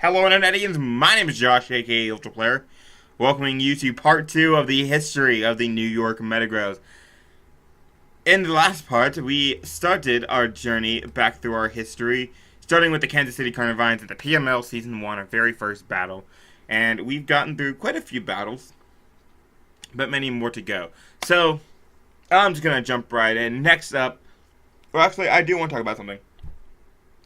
Hello Internetians, my name is Josh, aka Ultra Player, welcoming you to part 2 of the history of the New York Metagross. In the last part, we started our journey back through our history, starting with the Kansas City Carnivines at the PML Season 1, our very first battle. And we've gotten through quite a few battles, but many more to go. So, I'm just going to jump right in. Next up, well actually, I do want to talk about something.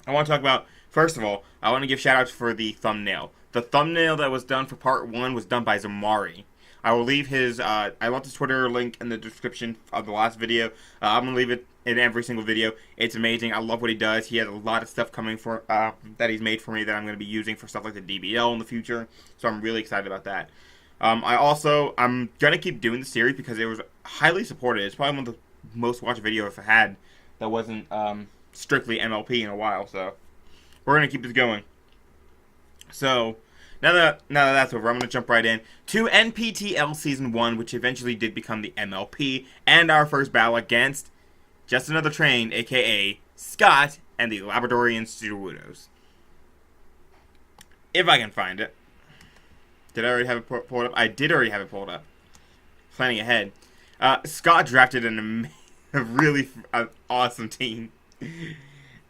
I want to talk about, first of all, I want to give shout-outs for the thumbnail. The thumbnail that was done for part 1 was done by Zomory. I will leave his, I left his Twitter link in the description of the last video. I'm going to leave it in every single video. It's amazing. I love what he does. He has a lot of stuff coming for, that he's made for me that I'm going to be using for stuff like the DBL in the future. So I'm really excited about that. I'm going to keep doing the series because it was highly supported. It's probably one of the most watched videos I've had that wasn't, strictly MLP in a while, so we're going to keep this going. So, now that that's over, I'm going to jump right in to NPTL Season 1, which eventually did become the MLP, and our first battle against Just Another Train, aka Scott, and the Labradorian Pseudo-Wudos. If I can find it. Did I already have it pulled up? I did already have it pulled up. Planning ahead. Scott drafted a really awesome team.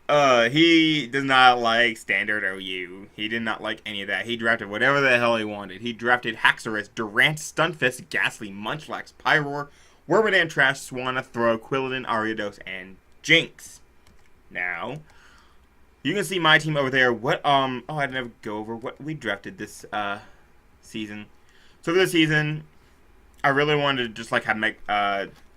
He does not like standard OU. He did not like any of that. He drafted whatever the hell he wanted. He drafted Haxorus, Durant, Stunfisk, Ghastly, Munchlax, Pyroar, Wormadam, Trash, Swanna, Throw, Quilladin, Ariados, and Jinx. Now, you can see my team over there. What, oh, I didn't ever go over what we drafted this, season. So for this season, I really wanted to just, like, have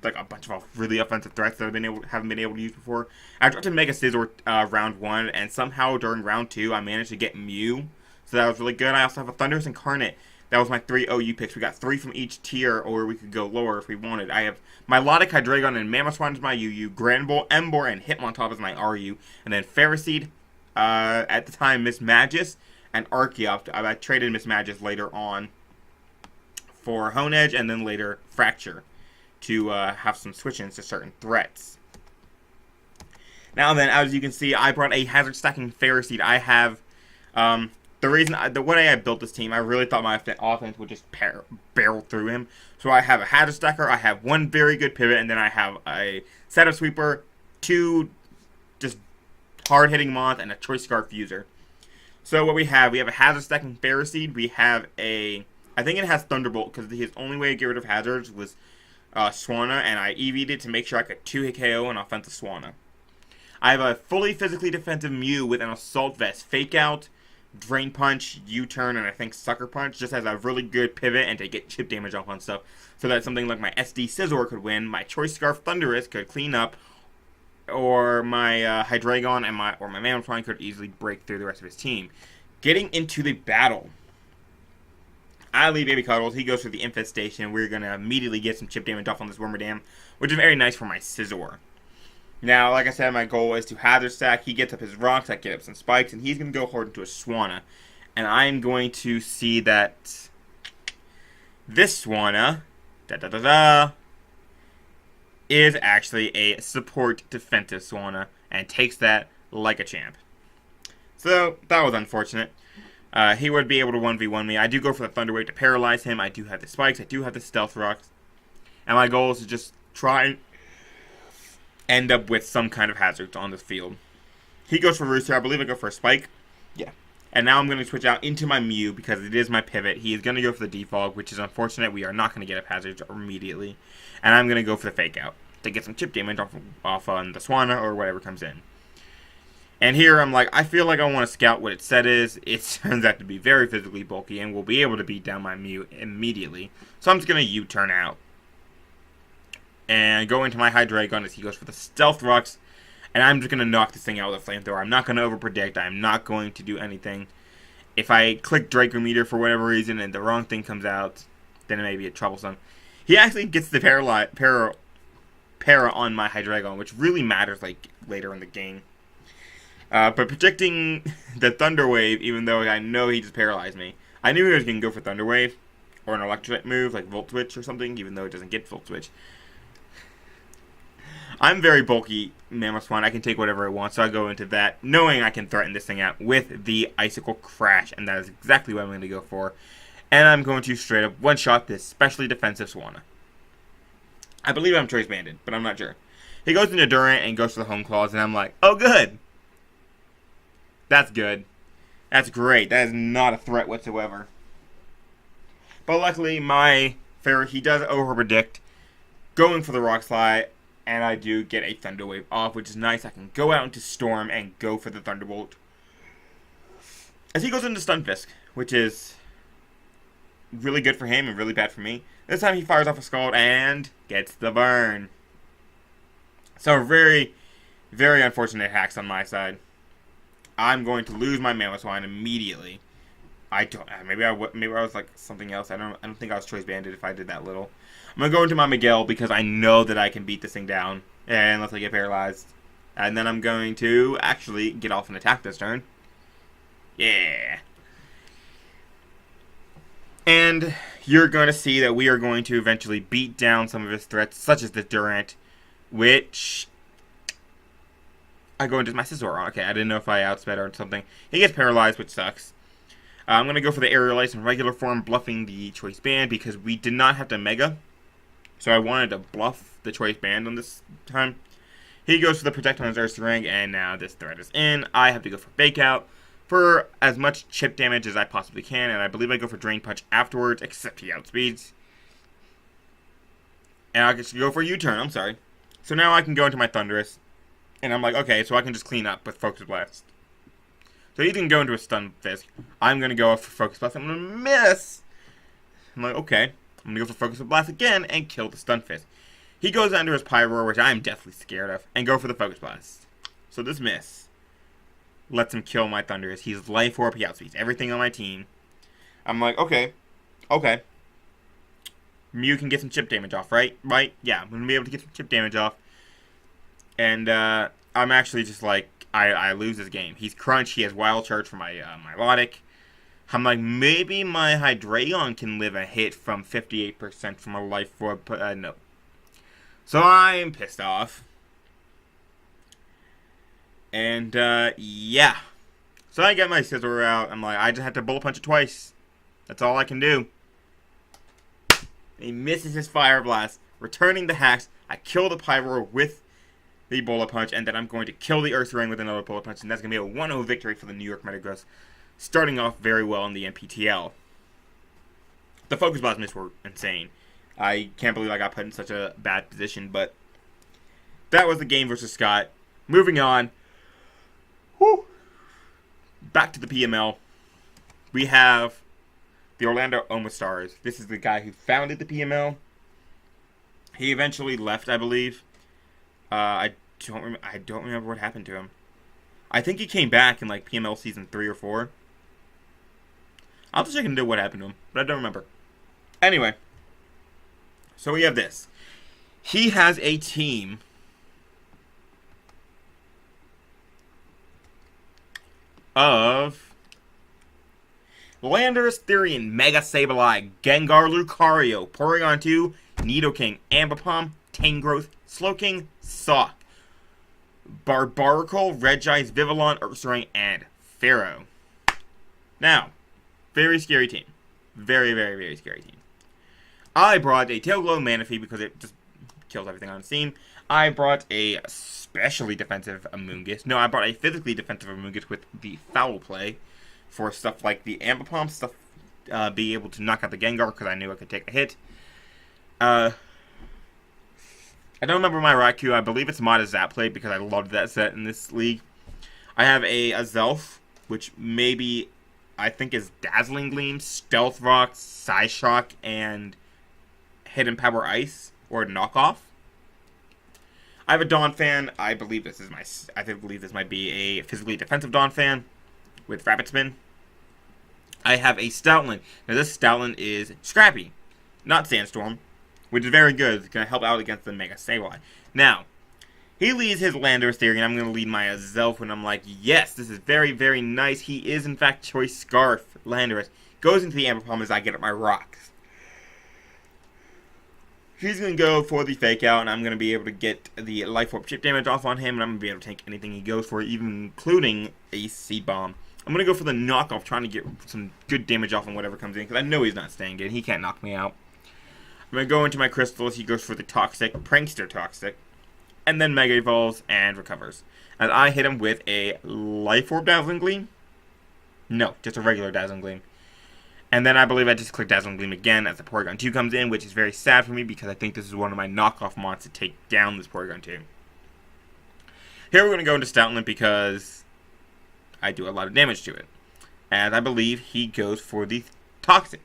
like a bunch of really offensive threats that haven't been able to use before. I tried to make a Scizor round 1, and somehow during round 2, I managed to get Mew. So that was really good. I also have a Thundurus Incarnate. That was my 3 OU picks. We got 3 from each tier, or we could go lower if we wanted. I have Milotic, Hydreigon, and Mamoswine as my UU, Granbull, Emboar, and Hitmontop as my RU, and then Ferroseed, at the time, Mismagius, and Archeops. I traded Mismagius later on for Honedge, and then later Fracture, to have some switch-ins to certain threats. Now then, as you can see, I brought a hazard stacking Ferroseed. I have, the way I built this team, I really thought my offense would just barrel through him. So I have a hazard stacker, I have 1 very good pivot, and then I have a setup sweeper, 2 just hard-hitting mons, and a choice scarf user. So what we have a hazard stacking Ferroseed, we have I think it has Thunderbolt, because his only way to get rid of hazards was Swanna, and I EV'd it to make sure I could 2-hit KO an offensive Swanna. I have a fully physically defensive Mew with an Assault Vest, Fake Out, Drain Punch, U-Turn, and I think Sucker Punch, just as a really good pivot and to get chip damage off on stuff, so that something like my SD Scizor could win, my Choice Scarf Thundurus could clean up, or my Hydreigon and my Mamoswine could easily break through the rest of his team. Getting into the battle, I leave Baby Cuddles. He goes for the Infestation. We're going to immediately get some chip damage off on this Wormadam, which is very nice for my Scizor. Now, like I said, my goal is to hazard stack. He gets up his rocks, I get up some spikes, and he's going to go hard into a Swanna. And I'm going to see that this Swanna, is actually a support defensive Swanna, and takes that like a champ. So, that was unfortunate. He would be able to 1v1 me. I do go for the Thunder Wave to paralyze him. I do have the spikes. I do have the Stealth Rocks. And my goal is to just try and end up with some kind of hazards on this field. He goes for Rooster. I believe I go for a Spike. Yeah. And now I'm going to switch out into my Mew because it is my pivot. He is going to go for the Defog, which is unfortunate. We are not going to get up hazards immediately. And I'm going to go for the Fake Out to get some chip damage off on the Swanna or whatever comes in. And here I'm like, I feel like I want to scout what its set is. It turns out to be very physically bulky and will be able to beat down my Mew immediately. So I'm just going to U-turn out. And go into my Hydreigon as he goes for the Stealth Rocks. And I'm just going to knock this thing out with a Flamethrower. I'm not going to overpredict. I'm not going to do anything. If I click Draco Meter for whatever reason and the wrong thing comes out, then it may be troublesome. He actually gets the Para on my Hydreigon, which really matters like later in the game. But predicting the Thunder Wave, even though I know he just paralyzed me, I knew he was going to go for Thunder Wave, or an electric move like Volt Switch or something, even though it doesn't get Volt Switch. I'm very bulky Mammoth Swan. I can take whatever I want, so I go into that, knowing I can threaten this thing out with the Icicle Crash, and that is exactly what I'm going to go for. And I'm going to straight up one-shot this specially defensive Swanna. I believe I'm Choice Banded, but I'm not sure. He goes into Durant and goes to the Home Claws, and I'm like, oh, good. That's good. That's great. That is not a threat whatsoever. But luckily, my Ferret, he does over-predict, going for the Rock Slide, and I do get a Thunder Wave off, which is nice. I can go out into Storm and go for the Thunderbolt. As he goes into Stunfisk, which is really good for him and really bad for me. This time he fires off a Scald and gets the burn. So very, very unfortunate hacks on my side. I'm going to lose my Mammoth Swine immediately. I don't. Maybe I was like something else. I don't think I was Choice Banded if I did that little. I'm gonna go into my Miguel because I know that I can beat this thing down, and unless I get paralyzed, and then I'm going to actually get off and attack this turn. Yeah. And you're going to see that we are going to eventually beat down some of his threats, such as the Durant, which I go into my Scizor. Okay, I didn't know if I outsped or something. He gets paralyzed, which sucks. I'm going to go for the Aerial Ice in regular form, bluffing the Choice Band, because we did not have to Mega. So I wanted to bluff the Choice Band on this time. He goes for the Protect on his Earth Ring, and now this threat is in. I have to go for Fake Out for as much chip damage as I possibly can, and I believe I go for Drain Punch afterwards, except he outspeeds. And I just go for a U-turn, I'm sorry. So now I can go into my Thundurus, and I'm like, okay, so I can just clean up with Focus Blast. So he can go into a Stunfisk. I'm going to go for Focus Blast. I'm going to miss. I'm like, okay. I'm going to go for Focus Blast again and kill the Stunfisk. He goes under his Pyroar, which I'm deathly scared of, and go for the Focus Blast. So this miss lets him kill my Thundurus. He's Life Orb, he outspeeds everything on my team. I'm like, okay. Mew can get some chip damage off, right? Right? Yeah, I'm going to be able to get some chip damage off. And I'm actually just like, I lose this game. He's Crunch, he has Wild Charge for my Milotic. I'm like, maybe my Hydreigon can live a hit from 58% from a Life Orb, but no. So I'm pissed off. And, yeah. So I get my Scizor out. I'm like, I just have to Bullet Punch it twice. That's all I can do. He misses his Fire Blast, returning the hacks. I kill the Pyroar with the Bullet Punch, and then I'm going to kill the Earth Ring with another Bullet Punch, and that's going to be a 1-0 victory for the New York Metagross, starting off very well in the NPTL. The Focus Blast misses were insane. I can't believe I got put in such a bad position, but that was the game versus Scott. Moving on. Whew. Back to the PML. We have the Orlando Omastars. This is the guy who founded the PML. He eventually left, I believe. I don't remember what happened to him. I think he came back in like PML season 3 or 4. I'll have to check into what happened to him, but I don't remember. Anyway. So we have this. He has a team of Landorus, Therian, Mega Sableye, Gengar, Lucario, Porygon 2, Nidoking, Ambipom, Tangrowth, Slowking, Sock, Barbaracle, Regice, Vivillon, Ursaring, and Pharaoh. Now, very scary team. Very, very, very scary team. I brought a Tailglow Manaphy because it just kills everything on its team. I brought a specially defensive Amoonguss. No, I brought a physically defensive Amoonguss with the Foul Play for stuff like the Ambipom, stuff being able to knock out the Gengar because I knew I could take a hit. I don't remember my Raikou. I believe it's Mod Zap Play because I loved that set in this league. I have a Zelf, which maybe I think is Dazzling Gleam, Stealth Rock, Psyshock, and Hidden Power Ice, or Knockoff. I have a Donphan. I believe this might be a physically defensive Donphan with Rapid Spin. I have a Stoutland. Now this Stoutland is Scrappy, not Sandstorm, which is very good. It's going to help out against the Mega Sableye. Now, he leads his Landorus theory, and I'm going to lead my Zelf, and I'm like, yes, this is very, very nice. He is, in fact, Choice Scarf Landorus. Goes into the Ambipom as I get up my rocks. He's going to go for the fake out, and I'm going to be able to get the life orb chip damage off on him, and I'm going to be able to tank anything he goes for, even including a seed bomb. I'm going to go for the knockoff, trying to get some good damage off on whatever comes in, because I know he's not staying in. He can't knock me out. I'm going to go into my crystals. He goes for the toxic, prankster toxic, and then mega evolves and recovers. As I hit him with a life orb dazzling gleam. No, just a regular dazzling gleam. And then I believe I just click Dazzling Gleam again as the Porygon 2 comes in, which is very sad for me because I think this is one of my knockoff mons to take down this Porygon 2. Here we're going to go into Stoutland because I do a lot of damage to it. And I believe he goes for the Toxic,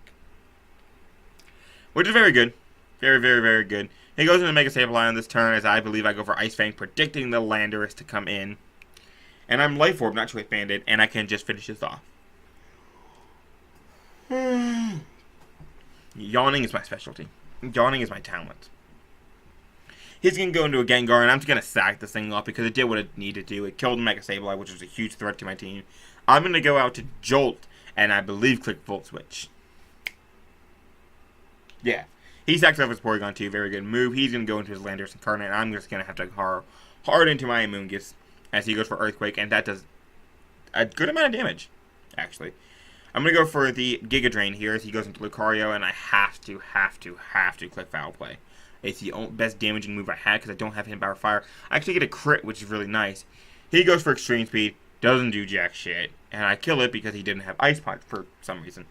which is very good. Very, very, very good. He goes into Mega Sableye on this turn as I believe I go for Ice Fang, predicting the Landorus to come in. And I'm Life Orb, not Choice Banded, and I can just finish this off. Yawning is my specialty. Yawning is my talent. He's going to go into a Gengar, and I'm just going to sack this thing off because it did what it needed to do. It killed Mega Sableye, which was a huge threat to my team. I'm going to go out to Jolt, and I believe click Volt Switch. Yeah. He sacks off his Porygon 2. Very good move. He's going to go into his Landorus Incarnate, and I'm just going to have to go hard into my Amoonguss as he goes for Earthquake, and that does a good amount of damage, actually. I'm going to go for the Giga Drain here as he goes into Lucario, and I have to click Foul Play. It's the best damaging move I had because I don't have Hidden Power Fire. I actually get a crit, which is really nice. He goes for Extreme Speed, doesn't do jack shit, and I kill it because he didn't have Ice Punch for some reason.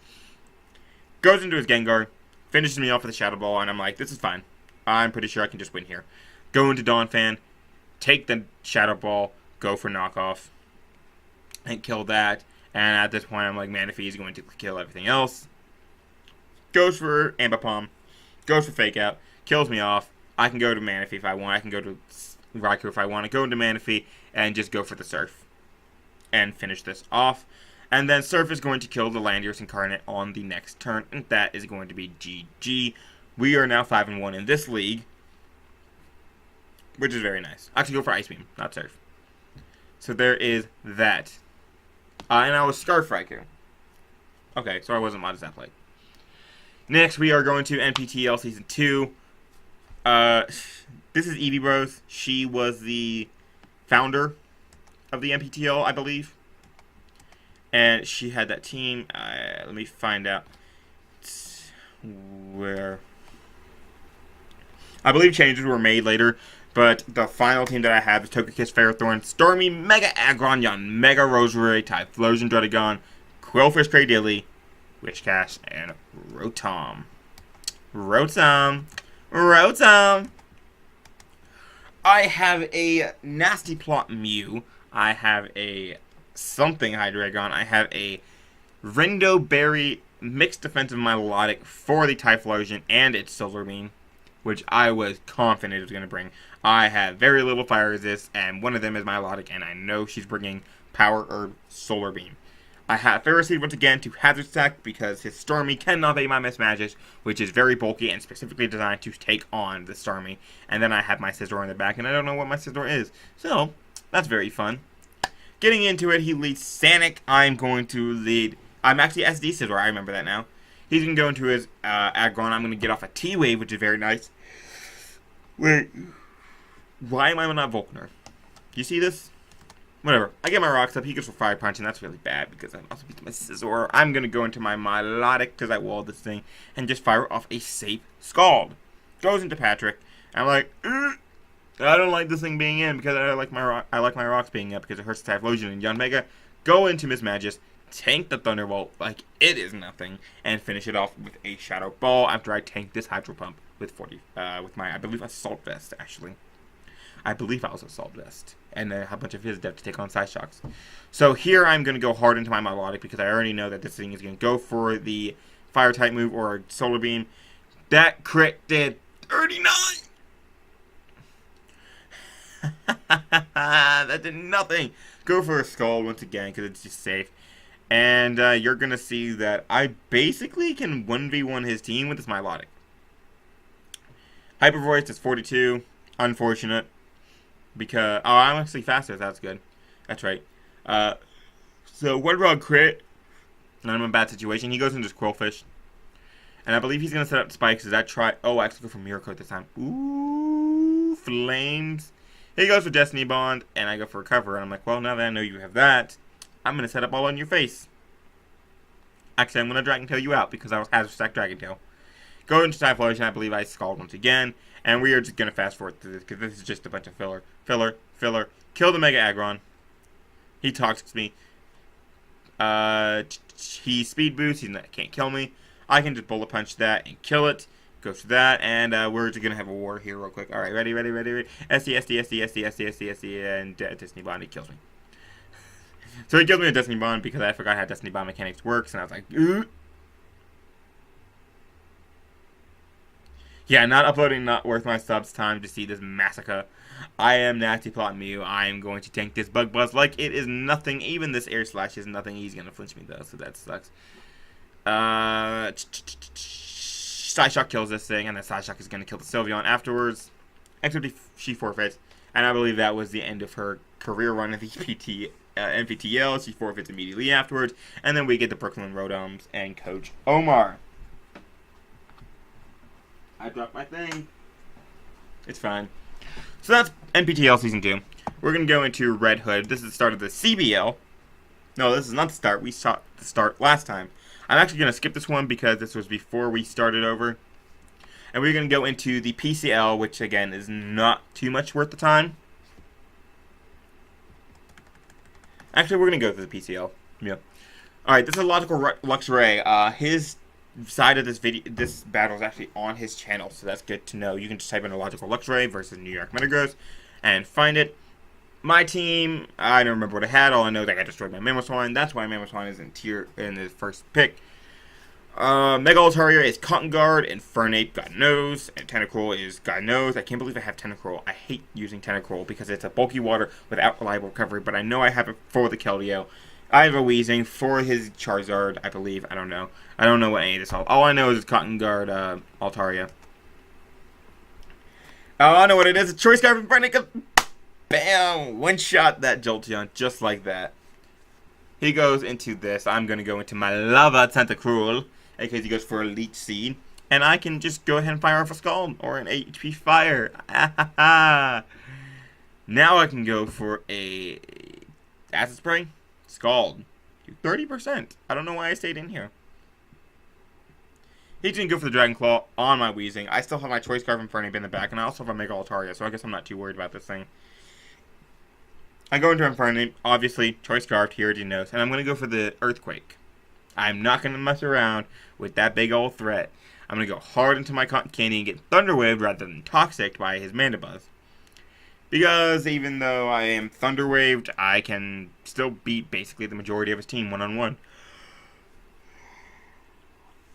Goes into his Gengar, finishes me off with a Shadow Ball, and I'm like, this is fine. I'm pretty sure I can just win here. Go into Donphan, take the Shadow Ball, go for Knockoff, and kill that. And at this point, I'm like, Manaphy is going to kill everything else. Goes for Ambipom. Goes for Fake Out. Kills me off. I can go to Manaphy if I want. I can go to Raikou if I want to. Go into Manaphy and just go for the Surf. And finish this off. And then Surf is going to kill the Landorus Incarnate on the next turn. And that is going to be GG. We are now 5-1 in this league. Which is very nice. I actually go for Ice Beam, not Surf. So there is that. And I was Scarf Raikou. Okay, so I wasn't mod as that play. Next, we are going to NPTL Season 2. This is Eevee Bros. She was the founder of the NPTL, I believe. And she had that team. Let me find out where. I believe changes were made later. But the final team that I have is Togekiss, Ferrothorn, Stormy, Mega Aggron, Mega Roserade, Typhlosion, Druddigon, Quillfish, Cradilly, Witchcast, and Rotom. Rotom. I have a Nasty Plot Mew. I have a something Hydreigon. I have a Rindo Berry mixed defensive Milotic for the Typhlosion and its Solar Beam, which I was confident it was going to bring. I have very little fire resist, and one of them is Milotic, and I know she's bringing Power Herb Solar Beam. I have Ferroseed once again to Hazard Stack because his Stormy cannot be my Mismagic, which is very bulky and specifically designed to take on the Stormy. And then I have my Scizor in the back, and I don't know what my Scizor is. So, that's very fun. Getting into it, he leads Sanic. I'm going to lead... I'm actually SD Scizor, I remember that now. He's going to go into his Aggron. I'm going to get off a T-Wave, which is very nice. Wait. Why am I not Volkner? You see this? Whatever. I get my rocks up. He goes for Fire Punch, and that's really bad because I'm also beat my Scizor. I'm going to go into my Milotic because I walled this thing and just fire off a safe Scald. Goes into Patrick. I'm like, I don't like this thing being in because I like my rocks being up because it hurts Typhlosion and Young Mega. Go into Mismagius. Tank the Thunderbolt like it is nothing and finish it off with a Shadow Ball after I tank this Hydro Pump with my, I believe, Assault Vest, actually. I believe I was Assault Vest. And a bunch of his depth to take on Side Shocks. So here I'm going to go hard into my Milotic because I already know that this thing is going to go for the Fire-type move or Solar Beam. That crit did 39! That did nothing! Go for a Scald once again because it's just safe. And you're going to see that I basically can 1v1 his team with this Milotic. Hyper Voice is 42. Unfortunate. Because, oh, I'm actually faster. That's good. That's right. So, one round crit. And I'm in a bad situation. He goes into his Quillfish. And I believe he's going to set up spikes. Does that try? Oh, I actually go for Mirror Coat this time. Ooh, flames. He goes for Destiny Bond, and I go for Recover. And I'm like, well, now that I know you have that, I'm going to set up all on your face. Actually, I'm going to Dragon Tail you out because I was Hazard Stack Dragon Tail. Go into Typhlosion. I believe I Scald once again. And we are just going to fast forward through this because this is just a bunch of filler. Filler. Kill the Mega Aggron. He toxics me. He speed boosts. He can't kill me. I can just bullet punch that and kill it. Go for that, and we're just gonna have a war here real quick. All right, ready. SD, and Destiny Bond. He kills me. So he killed me with Destiny Bond because I forgot how Destiny Bond mechanics works, and I was like, ooh. Yeah, not uploading, not worth my subs time to see this massacre. I am Nasty Plot Mew. I am going to tank this Bug Buzz like it is nothing. Even this Air Slash is nothing. He's going to flinch me, though, so that sucks. Psyshock kills this thing, and then Psyshock is going to kill the Sylveon afterwards. Except she forfeits, and I believe that was the end of her career run at the NPTL. She forfeits immediately afterwards, and then we get the Brooklyn Rotoms and Coach Omar. I dropped my thing. It's fine. So that's NPTL Season 2. We're going to go into Red Hood. This is the start of the CBL. No, this is not the start. We saw the start last time. I'm actually going to skip this one because this was before we started over. And we're going to go into the PCL, which, again, is not too much worth the time. Actually, we're going to go through the PCL. Yeah. Alright, this is Logical Luxray. His side of this battle is actually on his channel, so that's good to know. You can just type in a Logical Luxray versus New York Metagross and find it. My team, I don't remember what I had. All I know is that I destroyed my Mamoswine. That's why Mamoswine is in the first pick. Mega Altaria is Cotton Guard, and Fernape, God knows, and Tentacruel is God knows. I can't believe I have Tentacruel. I hate using Tentacruel because it's a bulky water without reliable recovery, but I know I have it for the Keldeo. I have a Weezing for his Charizard, I believe. I don't know. I don't know what any of this all I know is Cotton Guard, Altaria. Oh, I know what it is. A Choice Scarf from Fernape. Bam! One shot that Jolteon just like that. He goes into this. I'm going to go into my Lava Tentacruel, because he goes for a Leech Seed. And I can just go ahead and fire off a Scald or an HP Fire. Now I can go for a Acid Spray. Scald. 30%. I don't know why I stayed in here. He didn't go for the Dragon Claw on my Weezing. I still have my Choice Scarf and Fernape in the back, and I also have a Mega Altaria, so I guess I'm not too worried about this thing. I go into Infernape, obviously, Choice Scarf, he already knows, and I'm going to go for the Earthquake. I'm not going to mess around with that big old threat. I'm going to go hard into my Cotton Candy and get Thunder Waved rather than Toxic by his Mandibuzz. Because even though I am Thunder Waved, I can still beat basically the majority of his team one-on-one.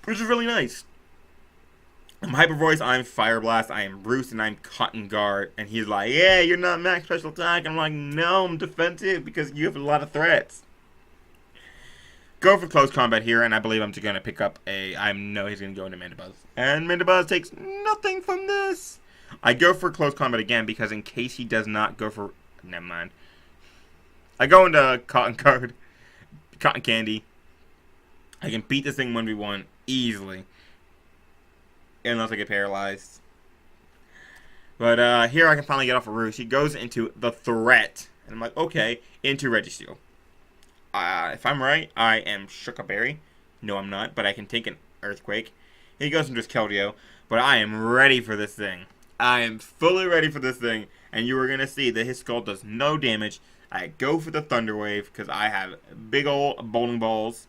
Which is really nice. I'm Hyper Voice, I'm Fire Blast, I am Roost, and I'm Cotton Guard. And he's like, yeah, you're not max special attack. I'm like, no, I'm defensive because you have a lot of threats. Go for close combat here, and I believe I'm just going to pick up I know he's going to go into Mandibuzz. And Mandibuzz takes nothing from this. I go for close combat again because in case he does not go for... Never mind. I go into Cotton Guard, Cotton Candy. I can beat this thing 1v1 easily. Unless I get paralyzed. But here I can finally get off a Roost. He goes into the threat. And I'm like, okay, into Registeel. If I'm right, I am Shookaberry. No, I'm not, but I can take an Earthquake. He goes into his Keldeo, but I am ready for this thing. I am fully ready for this thing, and you are going to see that his Skull does no damage. I go for the Thunder Wave because I have big old bowling balls,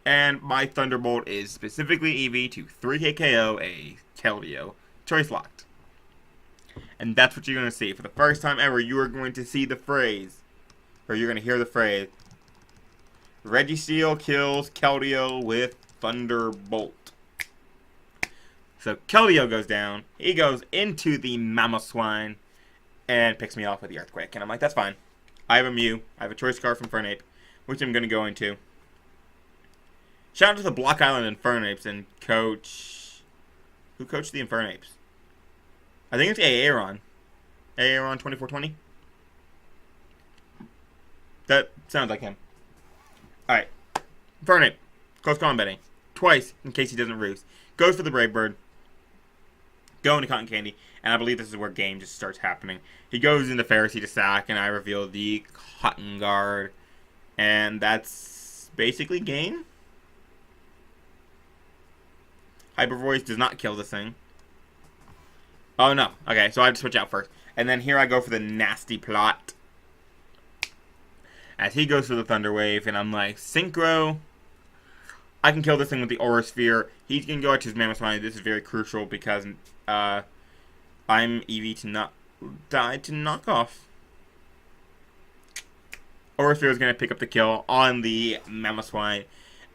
and my Thunderbolt is specifically EV to 3k KO a Keldeo. Choice locked. And that's what you're going to see. For the first time ever, you are going to see the phrase, or you're going to hear the phrase, Registeel kills Keldeo with Thunderbolt. So Keldeo goes down. He goes into the Mamoswine and picks me off with the Earthquake. And I'm like, that's fine. I have a Mew. I have a Choice Scarf from Fernape, which I'm going to go into. Shout out to the Block Island Infernapes and Coach... Who coached the Infernapes? I think it's Aaron. Aaron 2420? That sounds like him. Alright. Fernape. Close combating. Twice, in case he doesn't Roost. Goes for the Brave Bird. Go into Cotton Candy. And I believe this is where game just starts happening. He goes into Pharisee to sack, and I reveal the Cotton Guard. And that's basically game. Hyper Voice does not kill this thing. Oh, no. Okay, so I have to switch out first. And then here I go for the nasty plot. As he goes for the Thunder Wave, and I'm like, Synchro. I can kill this thing with the Aura Sphere. He's going to go out to his Mammoth Mind. This is very crucial because I'm EV to not die to knock off. Aura Sphere is going to pick up the kill on the Mammoth Swine.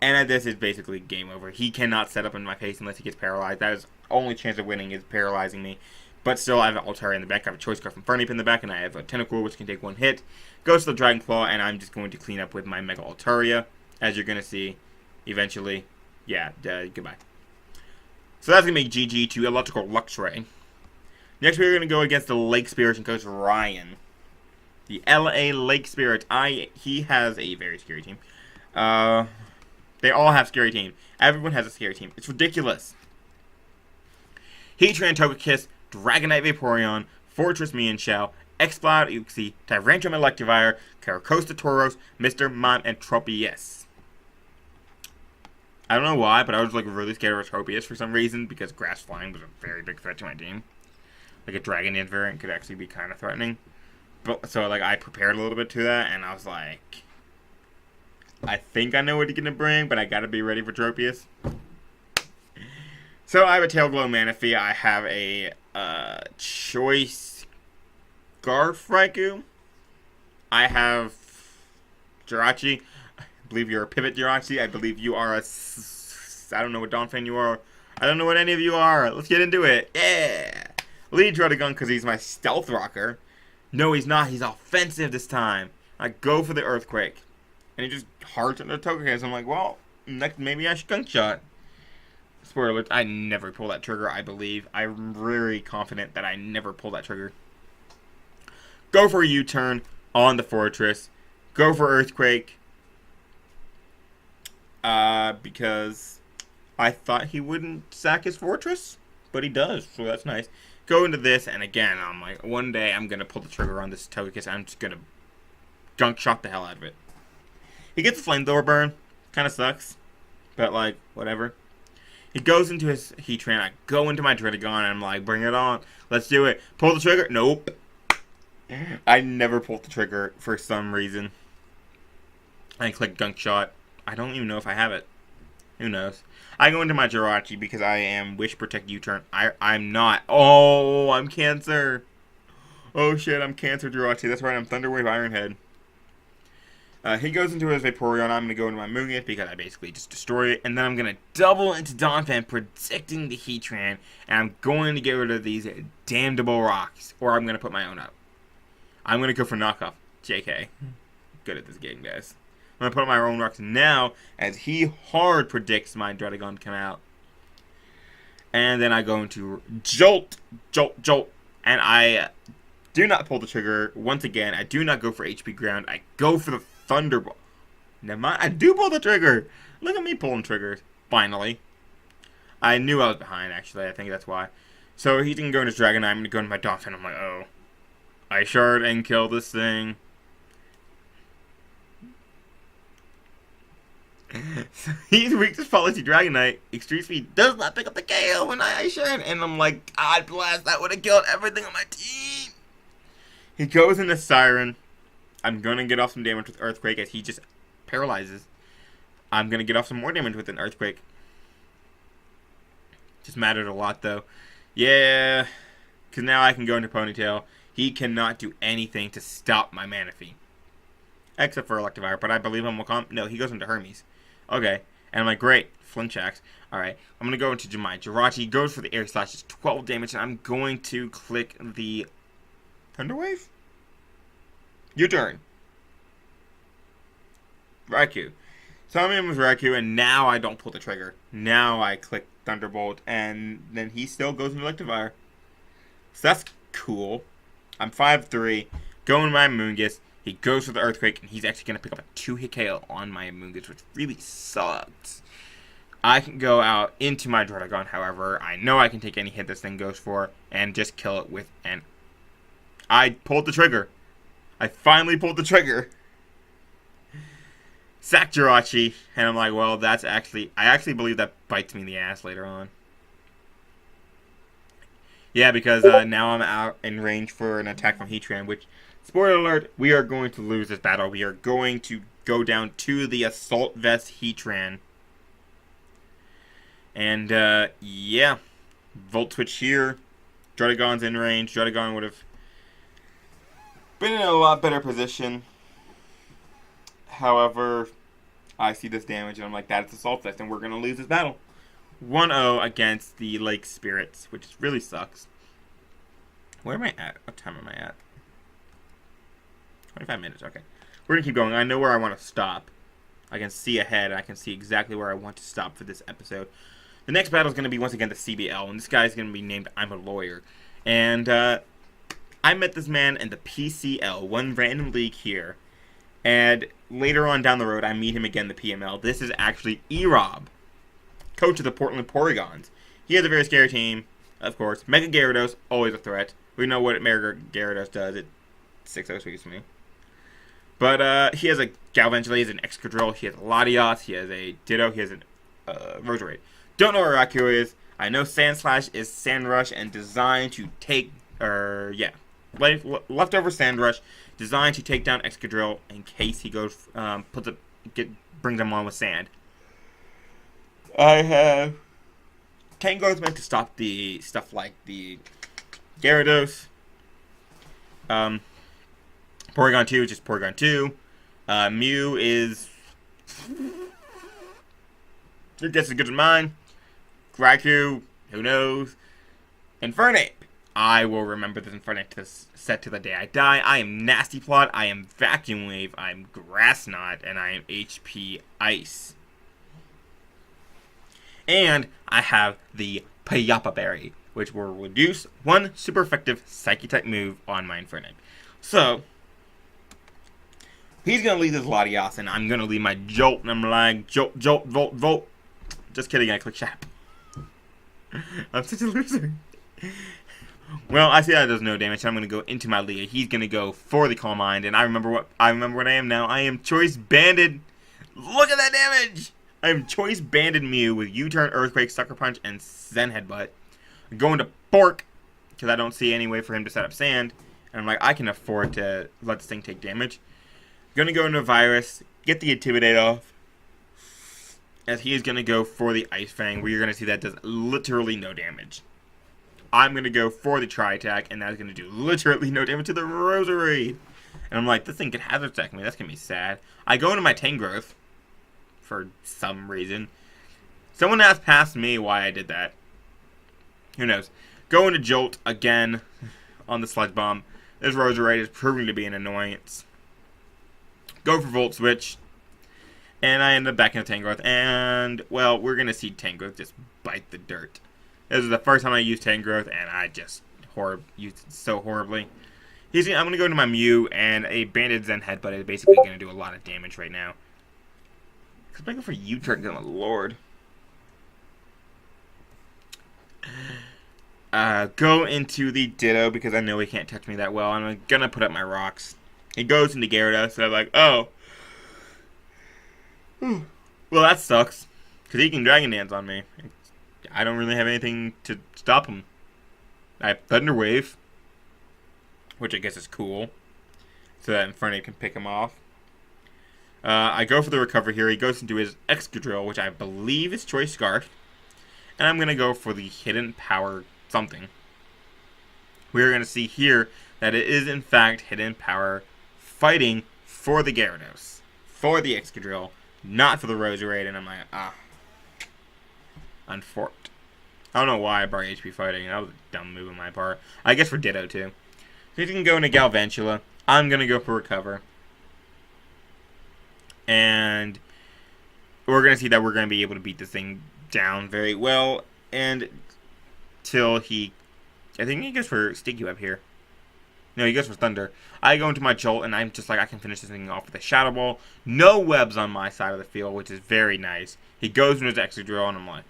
And at this is basically game over. He cannot set up in my face unless he gets paralyzed. That is only chance of winning is paralyzing me. But still, I have an Altaria in the back. I have a Choice Card from Fernape in the back. And I have a Tentacle, which can take one hit. Goes to the Dragon Claw. And I'm just going to clean up with my Mega Altaria. As you're going to see eventually. Yeah, goodbye. So that's going to make GG to Electrical Luxray. Next, we're going to go against the Lake Spirit and Coach Ryan. The LA Lake Spirit. He has a very scary team. They all have scary teams. Everyone has a scary team. It's ridiculous. Heatran, Togekiss, Dragonite Vaporeon, Fortress Mienshao, Exploud Uxie, Tyrantrum Electivire, Caracosta Tauros, Mr. Mime, and Tropius. I don't know why, but I was like really scared of Tropius for some reason because Grass Flying was a very big threat to my team. Like a Dragon Dance variant could actually be kind of threatening. But so like I prepared a little bit to that, and I was like, I think I know what he's gonna bring, but I gotta be ready for Tropius. So I have a Tailglow Manaphy. I have a Choice Scarf Raikou. I have Jirachi. I believe you're a Pivot Jirachi. I believe you are a... I don't know what Donphan you are. I don't know what any of you are. Let's get into it. Yeah! Lead Druddigon because he's my Stealth Rocker. No, he's not. He's offensive this time. I go for the Earthquake. And he just hearts into the Togekiss. I'm like, well, next maybe I should Gunk Shot. Spoiler alert, I never pull that trigger, I believe. I'm very confident that I never pull that trigger. Go for a U-turn on the Fortress. Go for Earthquake. Because I thought he wouldn't sack his Fortress. But he does, so that's nice. Go into this, and again, I'm like, one day I'm going to pull the trigger on this Togekiss. I'm just going to Gunk Shot the hell out of it. He gets a Flamethrower burn. Kind of sucks. But, like, whatever. He goes into his Heatran. I go into my Druddigon, and I'm like, bring it on. Let's do it. Pull the trigger. Nope. I never pulled the trigger for some reason. I click Gunk Shot. I don't even know if I have it. Who knows? I go into my Jirachi because I am Wish Protect U-turn. I'm not. Oh, I'm Cancer. Oh, shit, I'm Cancer Jirachi. That's right, I'm Thunderwave Ironhead. He goes into his Vaporeon. I'm going to go into my Moongift because I basically just destroy it. And then I'm going to double into Donphan, predicting the Heatran. And I'm going to get rid of these damnable rocks. Or I'm going to put my own up. I'm going to go for knockoff. JK. Good at this game, guys. I'm going to put my own rocks now as he hard predicts my Druddigon to come out. And then I go into Jolt, Jolt, Jolt. And I do not pull the trigger. Once again, I do not go for HP Ground. I go for the Thunderbolt. Never mind. I do pull the trigger. Look at me pulling triggers. Finally. I knew I was behind, actually. I think that's why. So he can go into Dragonite. I'm going to go into my Donphan. I'm like, oh. I shard and kill this thing. He's weak to Policy Dragonite. Extreme Speed does not pick up the KO when I shard. And I'm like, God bless. That would have killed everything on my team. He goes into Siren. I'm going to get off some damage with Earthquake as he just paralyzes. I'm going to get off some more damage with an Earthquake. Just mattered a lot, though. Yeah. Because now I can go into Ponytail. He cannot do anything to stop my Manaphy. Except for Electivire, but I believe him will come. No, he goes into Hermes. Okay. And I'm like, great. Flinchaks. Alright. I'm going to go into my Jirachi. He goes for the Air Slash. It's 12 damage. And I'm going to click the Thunder Wave? U-turn. Raikou. Summon him with Raikou, and now I don't pull the trigger. Now I click Thunderbolt, and then he still goes into Electivire. So that's cool. I'm 5'3", going my Moongus. He goes for the Earthquake, and he's actually going to pick up a 2-hit KO on my Moongus, which really sucks. I can go out into my Druddigon, however. I know I can take any hit this thing goes for and just kill it with an... I pulled the trigger. I finally pulled the trigger. Sack Jirachi. And I'm like, well, that's actually... I actually believe that bites me in the ass later on. Yeah, because now I'm out in range for an attack from Heatran, which, spoiler alert, we are going to lose this battle. We are going to go down to the Assault Vest Heatran. And, yeah. Volt Switch here. Druddigon's in range. Druddigon would have been in a lot better position. However, I see this damage, and I'm like, that's Assault Vest, and we're going to lose this battle. 1-0 against the Lake Spirits, which really sucks. Where am I at? What time am I at? 25 minutes, okay. We're going to keep going. I know where I want to stop. I can see ahead. I can see exactly where I want to stop for this episode. The next battle is going to be, once again, the CBL, and this guy is going to be named I'm a Lawyer. And I met this man in the PCL, one random league here. And later on down the road, I meet him again in the PML. This is actually E-Rob, coach of the Portland Porygons. He has a very scary team, of course. Mega Gyarados, always a threat. We know what Mega Gyarados does. It 6-0 speaks to me. But he has a Galvantula, he has an Excadrill, he has a Latios, he has a Ditto, he has a Roserade. Don't know where Raku is. I know Sandslash is Sandrush and designed to take, leftover Sandrush, designed to take down Excadrill in case he goes, brings him on with Sand. I have Tango's meant to stop the stuff like the Gyarados. Porygon 2 is just Porygon 2. Mew is... Your guess is good as mine. Raikou, who knows? Infernape. I will remember this Infernape to set to the day I die. I am Nasty Plot, I am Vacuum Wave, I am Grass Knot, and I am HP Ice. And I have the Payapa Berry, which will reduce one super effective Psychic-type move on my Infernape. So, he's going to lead this Latios, and I'm going to lead my Jolt, and I'm like, Jolt, Jolt, Volt, Volt. Just kidding, I click Shap. I'm such a loser. Well, I see that does no damage, so I'm going to go into my Leah. He's going to go for the Calm Mind, and I remember what I am now. I am Choice Banded. Look at that damage! I am Choice Banded Mew with U-Turn, Earthquake, Sucker Punch, and Zen Headbutt. I'm going to Bork, because I don't see any way for him to set up Sand. And I'm like, I can afford to let this thing take damage. Going to go into Virus, get the Intimidate off. As he is going to go for the Ice Fang, where you're going to see that does literally no damage. I'm going to go for the Tri-Attack, and that's going to do literally no damage to the Roserade. And I'm like, this thing could Hazard Attack me. That's going to be sad. I go into my Tangrowth for some reason. Someone asked past me why I did that. Who knows? Go into Jolt again on the Sludge Bomb. This Roserade is proving to be an annoyance. Go for Volt Switch. And I end up back in the Tangrowth. And, well, we're going to see Tangrowth just bite the dirt. This is the first time I used Tangrowth, and I just used it so horribly. I'm going to go into my Mew, and a Banded Zen Headbutt is basically going to do a lot of damage right now. Because I'm going for U-Turn, good lord. Go into the Ditto, because I know he can't touch me that well. I'm going to put up my rocks. He goes into Gyarados, so I'm like, oh. Well, that sucks. Because he can Dragon Dance on me. I don't really have anything to stop him. I have Thunder Wave, which I guess is cool. So that Infernape can pick him off. I go for the Recover here. He goes into his Excadrill, which I believe is Choice Scarf. And I'm going to go for the Hidden Power something. We're going to see here that it is, in fact, Hidden Power fighting for the Gyarados. For the Excadrill. Not for the Roserade. And I'm like, Unforked. I don't know why I brought HP fighting. That was a dumb move on my part. I guess for Ditto, too. So you can go into Galvantula. I'm going to go for Recover. And we're going to see that we're going to be able to beat this thing down very well. And till he... I think he goes for Sticky Web here. No, he goes for Thunder. I go into my Jolt, and I'm just like, I can finish this thing off with a Shadow Ball. No webs on my side of the field, which is very nice. He goes into his Extra Drill, and I'm like,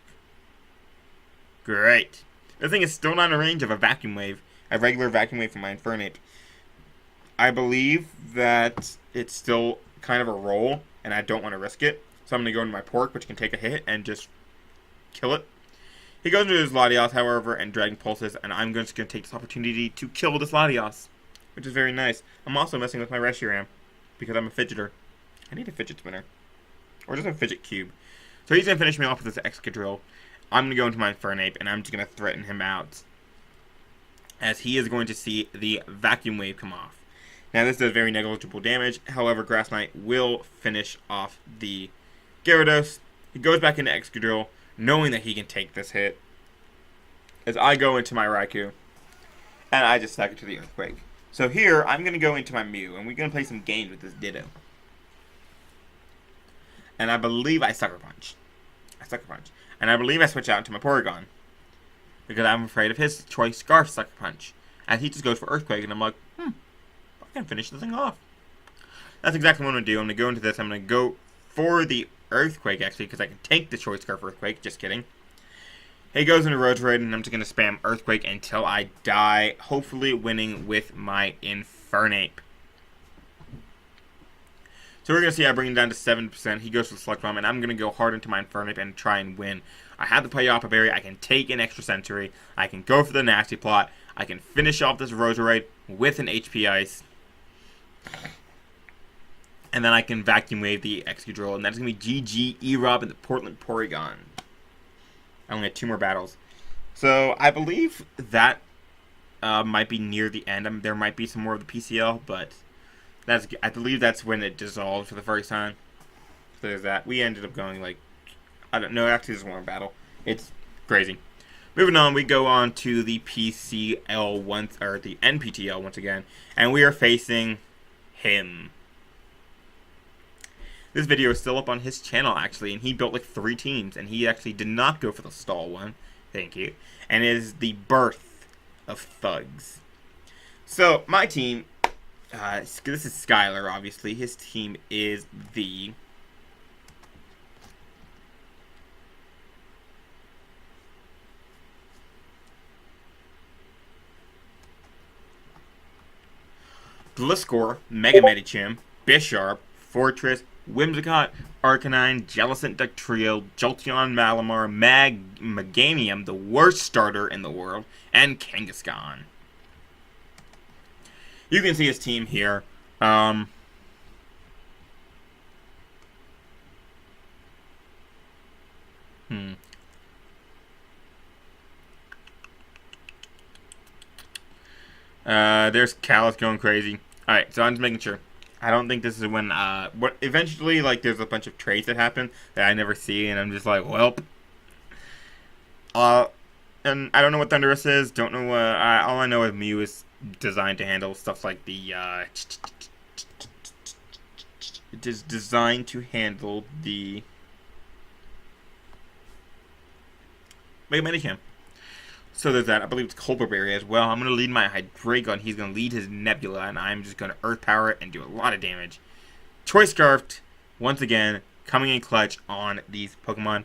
great. This thing is still not in range of a Vacuum Wave, a regular Vacuum Wave from my Infernape. I believe that it's still kind of a roll, and I don't want to risk it. So I'm going to go into my Pork, which can take a hit and just kill it. He goes into his Latios, however, and Dragon Pulses, and I'm just going to take this opportunity to kill this Latios, which is very nice. I'm also messing with my Reshiram, because I'm a fidgeter. I need a fidget spinner. Or just a fidget cube. So he's going to finish me off with this Excadrill. I'm going to go into my Infernape, and I'm just going to threaten him out, as he is going to see the Vacuum Wave come off. Now, this does very negligible damage. However, Grass Knight will finish off the Gyarados. He goes back into Excadrill, knowing that he can take this hit, as I go into my Raikou, and I just stack it to the Earthquake. So here, I'm going to go into my Mew, and we're going to play some games with this Ditto. And I believe I Sucker Punch. And I believe I switch out into my Porygon, because I'm afraid of his Choice Scarf Sucker Punch. And he just goes for Earthquake, and I'm like, I can finish this thing off. That's exactly what I'm going to do. I'm going to go into this. I'm going to go for the Earthquake, actually, because I can take the Choice Scarf Earthquake. Just kidding. He goes into Rotorade, and I'm just going to spam Earthquake until I die, hopefully winning with my Infernape. So we're going to see I bring him down to 7%. He goes for the Slug Bomb, and I'm going to go hard into my Infernape and try and win. I have to play Yappa Berry. I can take an extra Sensory. I can go for the Nasty Plot. I can finish off this Rotorade with an HP Ice. And then I can Vacuum Wave the Excadrill, and that's going to be GG, E-Rob, and the Portland Porygon. I only have 2 more battles. So I believe that might be near the end. There might be some more of the PCL, but I believe that's when it dissolved for the first time. So there's that. We ended up going like, I don't know, actually there's one more battle. It's crazy. Moving on, we go on to the PCL once, or the NPTL once again, and we are facing him. This video is still up on his channel, actually, and he built like 3 teams, and he actually did not go for the stall one. Thank you. And it is the birth of thugs. So, my team, this is Skylar, obviously. His team is the Gliscor, Mega Medicham, Bisharp, Fortress, Whimsicott, Arcanine, Jellicent Dugtrio, Jolteon, Malamar, Meganium, the worst starter in the world, and Kangaskhan. You can see his team here. There's Callus going crazy. Alright, so I'm just making sure. I don't think this is when, eventually, like, there's a bunch of trades that happen that I never see, and I'm just like, welp. And I don't know what Thundurus is, don't know what, all I know is Mew is designed to handle stuff like the, it is designed to handle the Mega Medicham. So there's that. I believe it's Culper Berry as well. I'm going to lead my Hydreigon. He's going to lead his Nebula, and I'm just going to Earth Power it and do a lot of damage. Choice Scarfed, once again, coming in clutch on these Pokemon.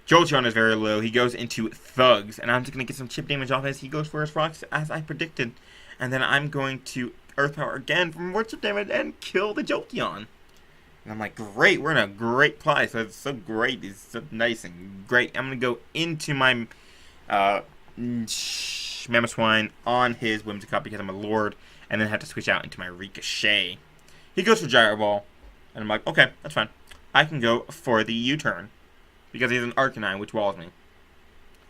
Jolteon is very low. He goes into Thugs, and I'm just going to get some chip damage off as he goes for his rocks, as I predicted. And then I'm going to Earth Power again for more chip damage and kill the Jolteon. And I'm like, great, we're in a great place. It's so great. It's so nice and great. I'm going to go into my Mamoswine on his Whimsicott because I'm a Lord, and then have to switch out into my Ricochet. He goes for Gyro Ball, and I'm like, okay, that's fine. I can go for the U-turn because he's an Arcanine, which walls me.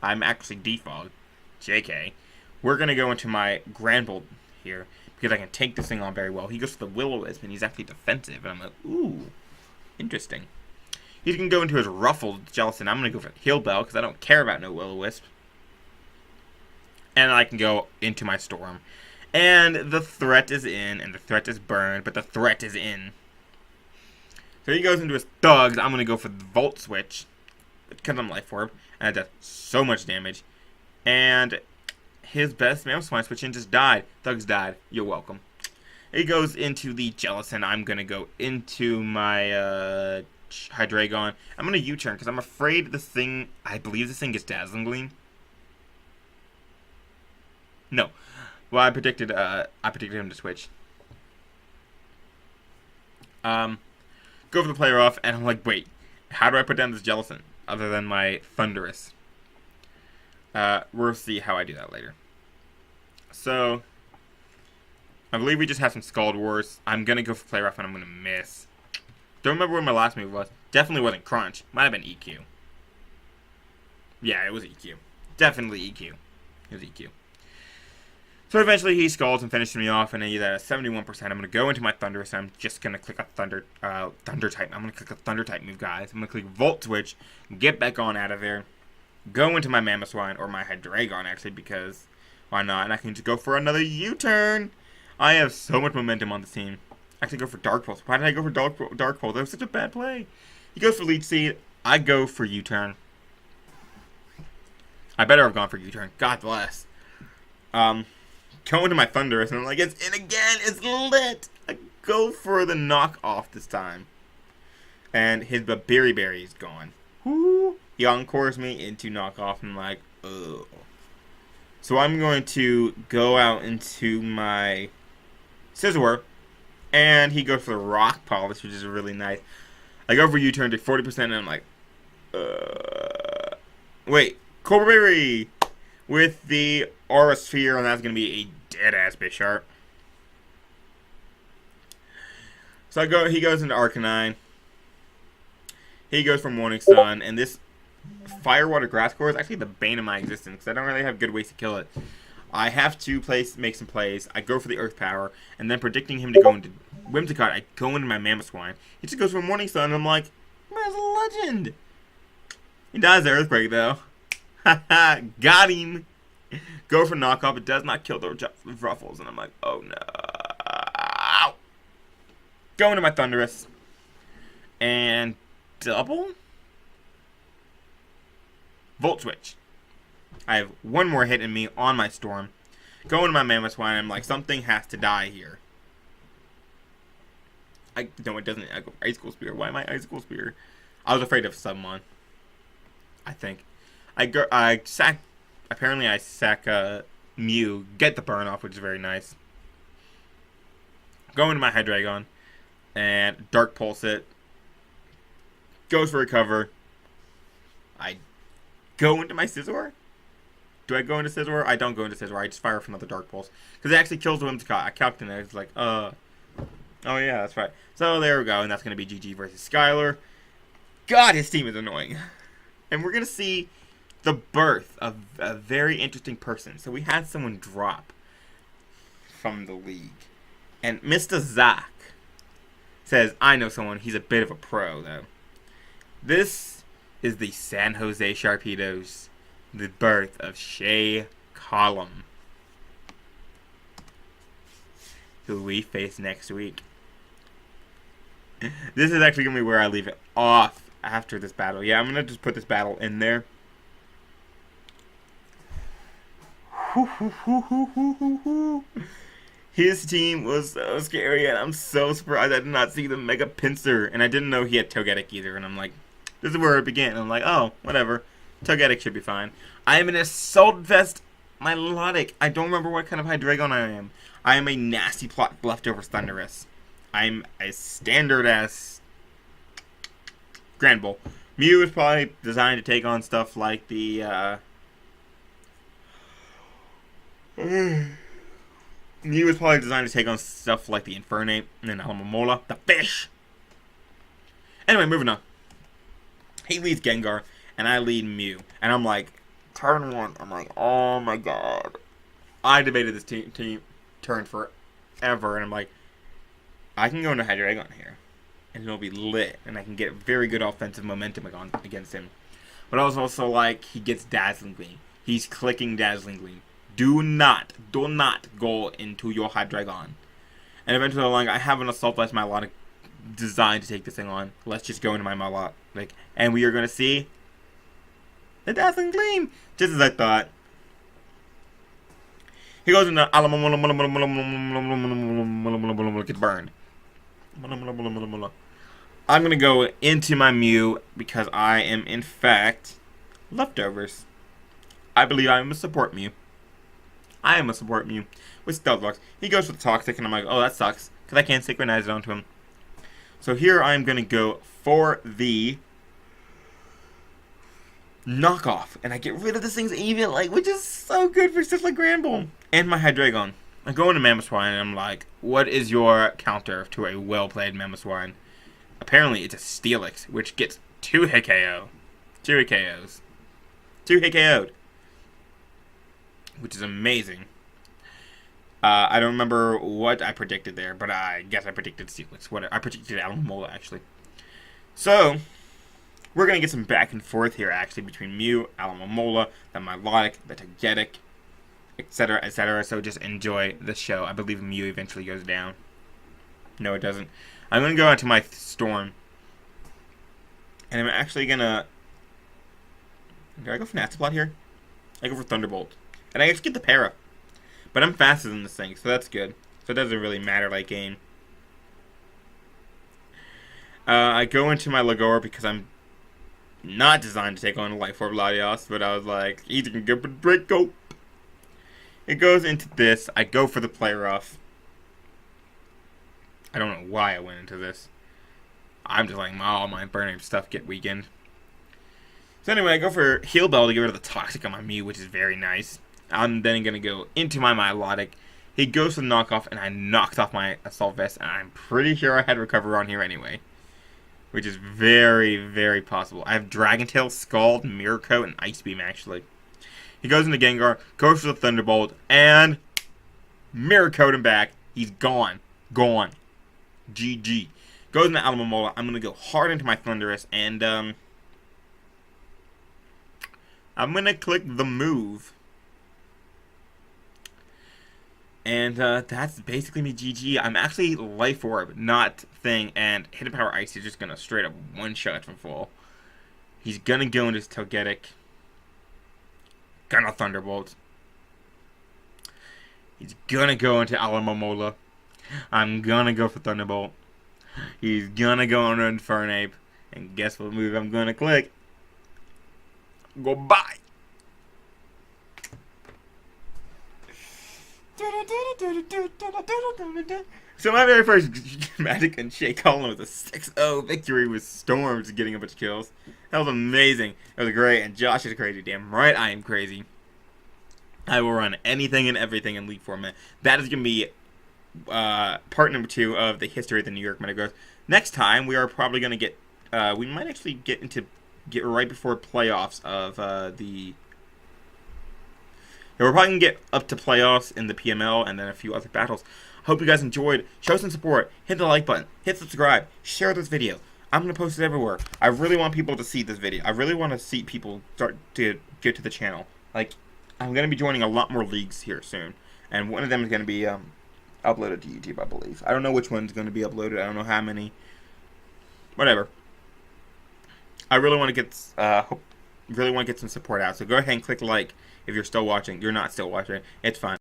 I'm actually default. JK. We're going to go into my Granbull here because I can take this thing on very well. He goes for the Will-O-Wisp, and he's actually defensive, and I'm like, ooh, interesting. He's going to go into his Ruffled Jellicent. I'm going to go for Heal Bell because I don't care about no Will-O-Wisp. And I can go into my Storm. And the threat is in, and the threat is burned, but the threat is in. So he goes into his Thugs. I'm going to go for the Volt Switch, because I'm Life Orb, and it does so much damage. And his best Mamoswine switch in just died. Thugs died. You're welcome. He goes into the Jellicent. I'm going to go into my Hydreigon. I'm going to U-turn because I'm afraid this thing... I believe this thing gets Dazzling Gleam. No. Well, I predicted him to switch. Go for the player off, and I'm like, wait, how do I put down this Jellicent other than my Thundurus? We'll see how I do that later. So, I believe we just have some Scald Wars. I'm going to go for play rough, and I'm going to miss. Don't remember what my last move was. Definitely wasn't Crunch. Might have been EQ. Yeah, it was EQ. Definitely EQ. It was EQ. So eventually he scalds and finishes me off, and he's at 71%. I'm going to go into my Thundurus, and I'm just going to click a Thunder type. I'm going to click a Thunder type move, guys. I'm going to click Volt Switch, get back on out of there, go into my Mamoswine, or my Hydreigon, actually, because why not? And I can just go for another U-turn. I have so much momentum on the team. I actually go for Dark Pulse. Why did I go for Dark Pulse? That was such a bad play. He goes for Leech Seed. I go for U-turn. I better have gone for U-turn. God bless. Go into my Thundurus, and I'm like, it's in again. It's lit. I go for the knockoff this time. And his Berry is gone. Woo. He encores me into knockoff, and I'm like, ugh. So I'm going to go out into my Scizor, and he goes for the Rock Polish, which is really nice. I go for U-turn to 40%, and I'm like, wait, Cobra Berry with the Aura Sphere, and that's going to be a dead-ass Bisharp. So he goes into Arcanine. He goes for Morning Sun, and this Fire Water Grass Core is actually the bane of my existence, because I don't really have good ways to kill it. I have to make some plays. I go for the Earth Power, and then predicting him to go into Whimsicott, I go into my Mamoswine. He just goes for Morning Sun, and I'm like, where's the legend? He dies to Earthquake, though. Haha, got him. Go for knockoff. It does not kill the Ruffles, and I'm like, oh no. Go into my Thundurus. And double? Volt Switch. I have one more hit in me on my Storm. Go into my Mamoswine. I'm like, something has to die here. No, it doesn't. I go for Icicle Spear. Why am I Icicle Spear? I was afraid of Summon. I think. Apparently I sack Mew, get the burn off, which is very nice. Go into my Hydreigon, and Dark Pulse it. Goes for Recover. I go into my Scizor? Do I go into Scizor? I don't go into Scizor. I just fire for another Dark Pulse. Because it actually kills the Whimsicott. I calculated it. It's like, oh yeah, that's right. So there we go, and that's going to be GG versus Skylar. God, his team is annoying. And we're going to see the birth of a very interesting person. So we had someone drop from the league. And Mr. Zach says, I know someone. He's a bit of a pro, though. This is the San Jose Sharpedos. The birth of Shay Column, who we face next week. This is actually going to be where I leave it off after this battle. Yeah, I'm going to just put this battle in there. His team was so scary, and I'm so surprised I did not see the Mega Pinsir, and I didn't know he had Togetic either, and I'm like, this is where it began, and I'm like, oh, whatever, Togetic should be fine. I am an Assault Vest Milotic. I don't remember what kind of Hydreigon I am. I am a nasty plot leftover Thundurus. I'm a standard-ass Grand Bull. Mew is probably designed to take on stuff like the, Mew is probably designed to take on stuff like the Infernape and then Alamomola, the fish. Anyway, moving on. He leads Gengar, and I lead Mew. And I'm like, turn one. I'm like, oh my god. I debated this team turn forever, and I'm like, I can go into Hydreigon here, and it'll be lit, and I can get very good offensive momentum against him. But I was also like, he gets Dazzling Gleam. He's clicking Dazzling Gleam. Do not go into your Hydreigon. And eventually I'm like, I have an Assault Vest Milotic designed to take this thing on. Let's just go into my Milotic. And we are going to see the Dazzling Gleam. Just as I thought. He goes into gets burned. I'm gonna go into my Mew because I am in fact leftovers. I believe I am a support Mew. I am a support Mew with Stealth Rocks. He goes for the Toxic, and I'm like, oh, that sucks because I can't synchronize it onto him. So here I'm gonna go for the knockoff, and I get rid of this thing's Evian, which is so good for stuff like Granbull and my Hydreigon. I go into Mamoswine, and I'm like, what is your counter to a well-played Mamoswine? Apparently, it's a Steelix, which gets 2 hit KO. 2 hit KOs. 2 hit KO'd. Which is amazing. I don't remember what I predicted there, but I guess I predicted Steelix. What I predicted Alomomola, actually. So, we're going to get some back and forth here, actually, between Mew, Alomomola, the Milotic, the Togetic, etc., etc. So just enjoy the show. I believe Mew eventually goes down. No, it doesn't. I'm going to go into my Storm. And I'm actually going to... Do I go for Natsplot here? I go for Thunderbolt. And I actually get the Para. But I'm faster than this thing, so that's good. So it doesn't really matter late game. I go into my Lagora because I'm not designed to take on a Life Orb Latios, but I was like, easy can get a Draco. It goes into this. I go for the Play Rough. I don't know why I went into this. I'm just like, all my burning stuff get weakened. So anyway, I go for Heal Bell to get rid of the Toxic on my Mew, which is very nice. I'm then going to go into my Milotic. He goes for the knockoff, and I knocked off my Assault Vest, and I'm pretty sure I had Recover on here anyway. Which is very, very possible. I have Dragon Tail, Scald, Mirror Coat, and Ice Beam, actually. He goes into Gengar, goes for the Thunderbolt, and Mirror Coat him back. He's gone. Gone. GG. Goes into Alomomola. I'm going to go hard into my Thundurus, and I'm going to click the move. And that's basically me GG. I'm actually Life Orb, not Thing, and Hidden Power Ice is just going to straight up one-shot from full. He's going to go into his Togetic. Gonna Thunderbolt. He's going to go into Alomomola. I'm going to go for Thunderbolt. He's going to go into Infernape. And guess what move I'm going to click? Goodbye. So my very first Magic and Shake Column was a 6-0 victory with Storms getting a bunch of kills. That was amazing. That was great. And Josh is crazy. Damn right I am crazy. I will run anything and everything in League format. That is going to be part number 2 of the history of the New York Metagross. Next time we are probably going to get... we might actually get right before playoffs of the... Yeah, we're probably going to get up to playoffs in the PML and then a few other battles. Hope you guys enjoyed. Show some support. Hit the like button. Hit subscribe. Share this video. I'm going to post it everywhere. I really want people to see this video. I really want to see people start to get to the channel. I'm going to be joining a lot more leagues here soon. And one of them is going to be uploaded to YouTube, I believe. I don't know which one's going to be uploaded. I don't know how many. Whatever. I really want to get some support out. So go ahead and click like if you're still watching. You're not still watching. It's fine.